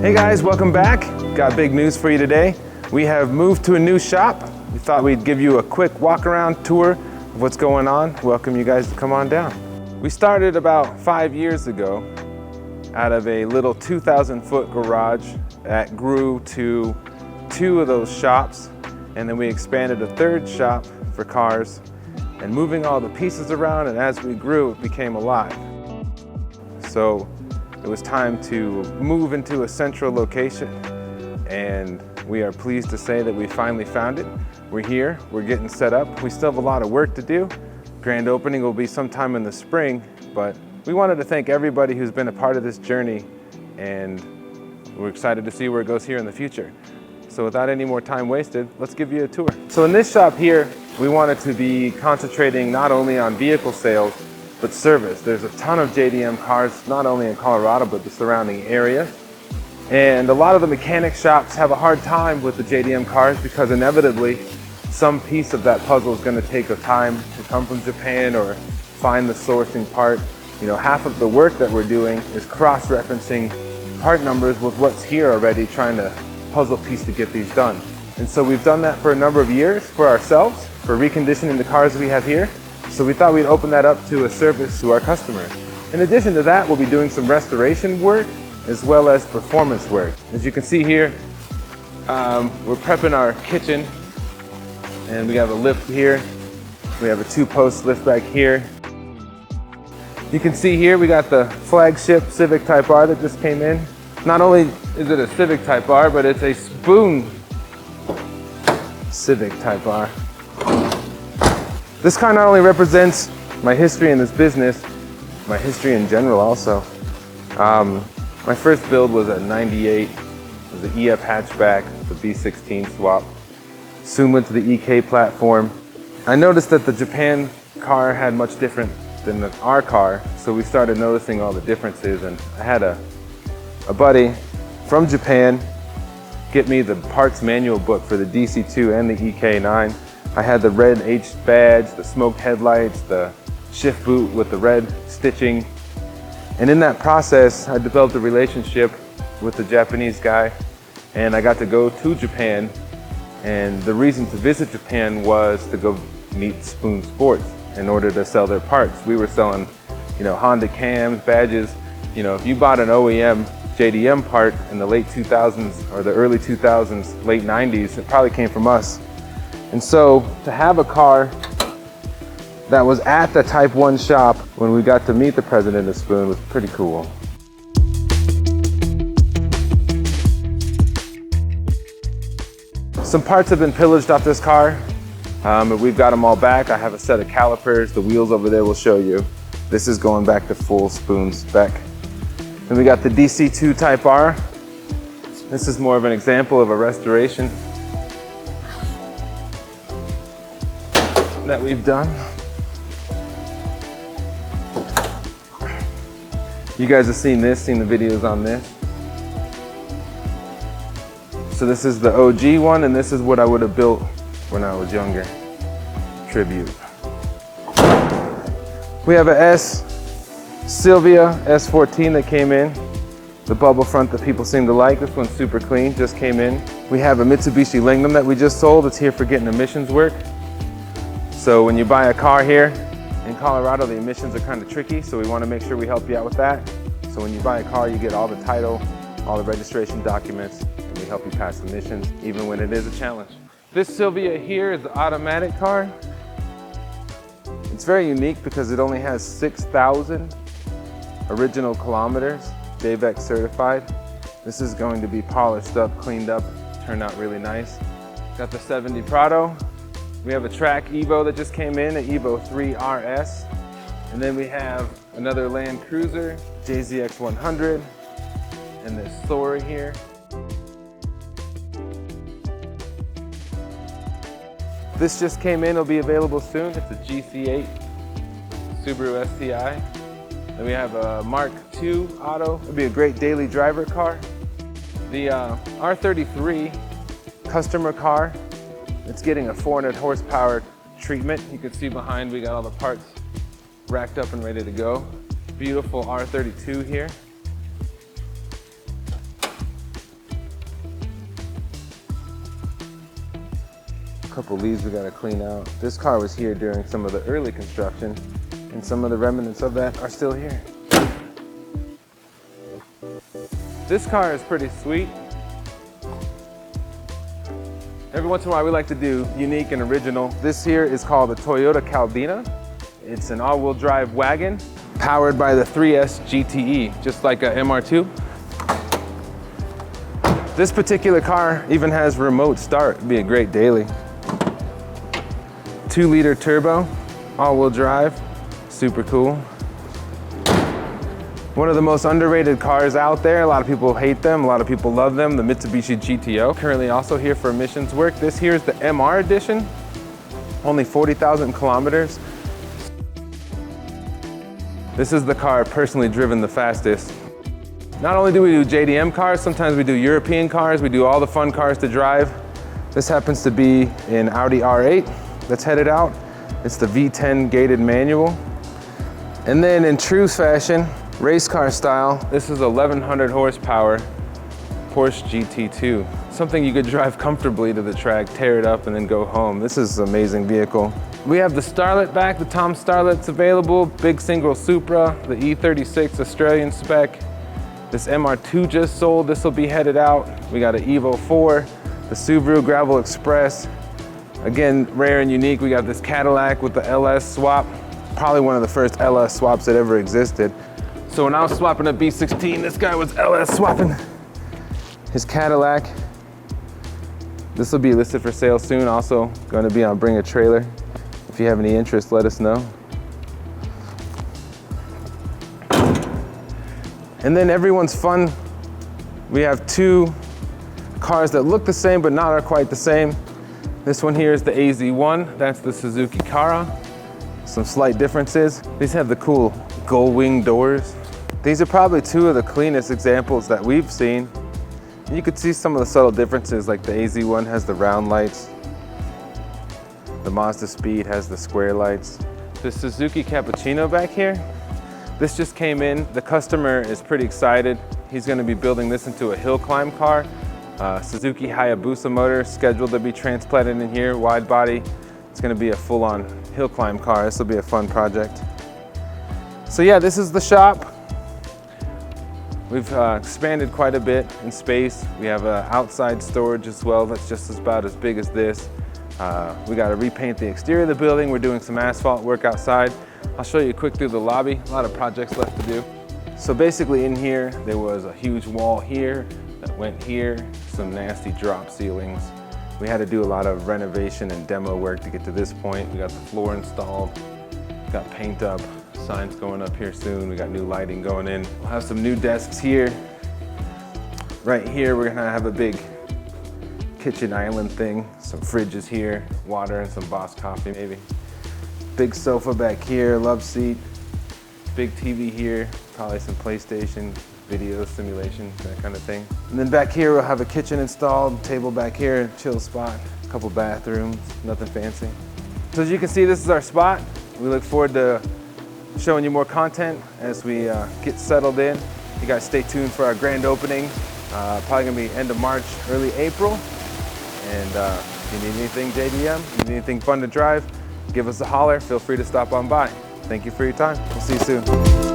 Hey guys, welcome back. Got big news for you today. We have moved to a new shop. We thought we'd give you a quick walk around tour of what's going on. Welcome you guys to come on down. We started about 5 years ago out of a little 2,000-foot garage that grew to 2 of those shops, and then we expanded a 3rd shop for cars and moving all the pieces around, and as we grew it became alive. So it was time to move into a central location, and we are pleased to say that we finally found it. We're here, we're getting set up. We still have a lot of work to do. Grand opening will be sometime in the spring, but we wanted to thank everybody who's been a part of this journey, and we're excited to see where it goes here in the future. So without any more time wasted, let's give you a tour. So in this shop here, we wanted to be concentrating not only on vehicle sales, but service. There's a ton of JDM cars, not only in Colorado, but the surrounding area. And a lot of the mechanic shops have a hard time with the JDM cars because inevitably some piece of that puzzle is going to take a time to come from Japan or find the sourcing part. You know, half of the work that we're doing is cross-referencing part numbers with what's here already, trying to puzzle piece to get these done. And so we've done that for a number of years for ourselves, for reconditioning the cars we have here. So we thought we'd open that up to a service to our customers. In addition to that, we'll be doing some restoration work as well as performance work. As you can see here, we're prepping our kitchen, and we have a lift here. We have a 2-post lift back here. You can see here we got the Flagship Civic Type R that just came in. Not only is it a Civic Type R, but it's a spoon Civic Type R. This car not only represents my history in this business, my history in general also. My first build was a 98, it was the EF hatchback, the B16 swap. Soon went to the EK platform. I noticed that the Japan car had much different than our car, so we started noticing all the differences, and I had a buddy from Japan get me the parts manual book for the DC2 and the EK9. I had the red H badge, the smoked headlights, the shift boot with the red stitching. And in that process, I developed a relationship with the Japanese guy, and I got to go to Japan. And the reason to visit Japan was to go meet Spoon Sports in order to sell their parts. We were selling, you know, Honda cams, badges. You know, if you bought an OEM JDM part in the late 2000s or the early 2000s, late 90s, it probably came from us. And so to have a car that was at the Type 1 shop when we got to meet the president of Spoon was pretty cool. Some parts have been pillaged off this car, but we've got them all back. I have a set of calipers. The wheels over there will show you. This is going back to full Spoon spec. Then we got the DC2 Type R. This is more of an example of a restoration that we've done. You guys have seen this, seen the videos on this. So this is the OG one, and this is what I would have built when I was younger. Tribute. We have a S Silvia S14 that came in. The bubble front that people seem to like. This one's super clean, just came in. We have a Mitsubishi Langnam that we just sold. It's here for getting emissions work. So when you buy a car here in Colorado, the emissions are kind of tricky, so we want to make sure we help you out with that. So when you buy a car, you get all the title, all the registration documents, and we help you pass emissions, even when it is a challenge. This Silvia here is the automatic car. It's very unique because it only has 6,000 original kilometers, JVEC certified. This is going to be polished up, cleaned up, turned out really nice. Got the 70 Prado. We have a Track Evo that just came in, an Evo 3 RS. And then we have another Land Cruiser, JZX 100, and this Thor here. This just came in, it'll be available soon. It's a GC8 Subaru STI. Then we have a Mark II Auto. It'll be a great daily driver car. The R33 customer car, it's getting a 400 horsepower treatment. You can see behind we got all the parts racked up and ready to go. Beautiful R32 here. couple leaves we gotta clean out. This car was here during some of the early construction, and some of the remnants of that are still here. This car is pretty sweet. Every once in a while we like to do unique and original. This here is called a Toyota Caldina. It's an all-wheel drive wagon powered by the 3S GTE, just like a MR2. This particular car even has remote start. It'd be a great daily. 2-liter turbo, all-wheel drive, super cool. One of the most underrated cars out there. A lot of people hate them, a lot of people love them, the Mitsubishi GTO. Currently also here for emissions work. This here is the MR edition, only 40,000 kilometers. This is the car I've personally driven the fastest. Not only do we do JDM cars, sometimes we do European cars, we do all the fun cars to drive. This happens to be an Audi R8 that's headed out. It's the V10 gated manual. And then in true fashion, race car style, this is 1100 horsepower Porsche GT2. Something you could drive comfortably to the track, tear it up, and then go home. This is an amazing vehicle. We have the Starlet back, the Tom Starlet's available, big single Supra, the E36 Australian spec. This MR2 just sold, this will be headed out. We got an Evo 4, the Subaru Gravel Express. Again, rare and unique. We got this Cadillac with the LS swap. Probably one of the first LS swaps that ever existed. So when I was swapping a B16, this guy was LS swapping his Cadillac. This will be listed for sale soon. Also going to be on Bring a Trailer. If you have any interest, let us know. And then everyone's fun. We have 2 cars that look the same but not are quite the same. This one here is the AZ1. That's the Suzuki Kara. Some slight differences. These have the cool gull wing doors. These are probably 2 of the cleanest examples that we've seen. And you could see some of the subtle differences, like the AZ1 has the round lights. The Mazda Speed has the square lights. The Suzuki Cappuccino back here, this just came in. The customer is pretty excited. He's going to be building this into a hill climb car. Suzuki Hayabusa motor scheduled to be transplanted in here, wide body. It's going to be a full-on hill climb car. This will be a fun project. So yeah, this is the shop. We've expanded quite a bit in space. We have outside storage as well. That's just about as big as this. We got to repaint the exterior of the building. We're doing some asphalt work outside. I'll show you quick through the lobby. A lot of projects left to do. So basically in here, there was a huge wall here that went here, some nasty drop ceilings. We had to do a lot of renovation and demo work to get to this point. We got the floor installed, got paint up, signs going up here soon. We got new lighting going in. We'll have some new desks here. Right here, we're gonna have a big kitchen island thing. Some fridges here, water and some Boss coffee maybe. Big sofa back here, love seat. Big TV here, probably some PlayStation, video simulation, that kind of thing. And then back here we'll have a kitchen installed, table back here, chill spot, a couple bathrooms, nothing fancy. So as you can see, this is our spot. We look forward to showing you more content as we get settled in. You guys stay tuned for our grand opening. Probably gonna be end of March, early April. And if you need anything JDM, you need anything fun to drive, give us a holler. Feel free to stop on by. Thank you for your time. We'll see you soon.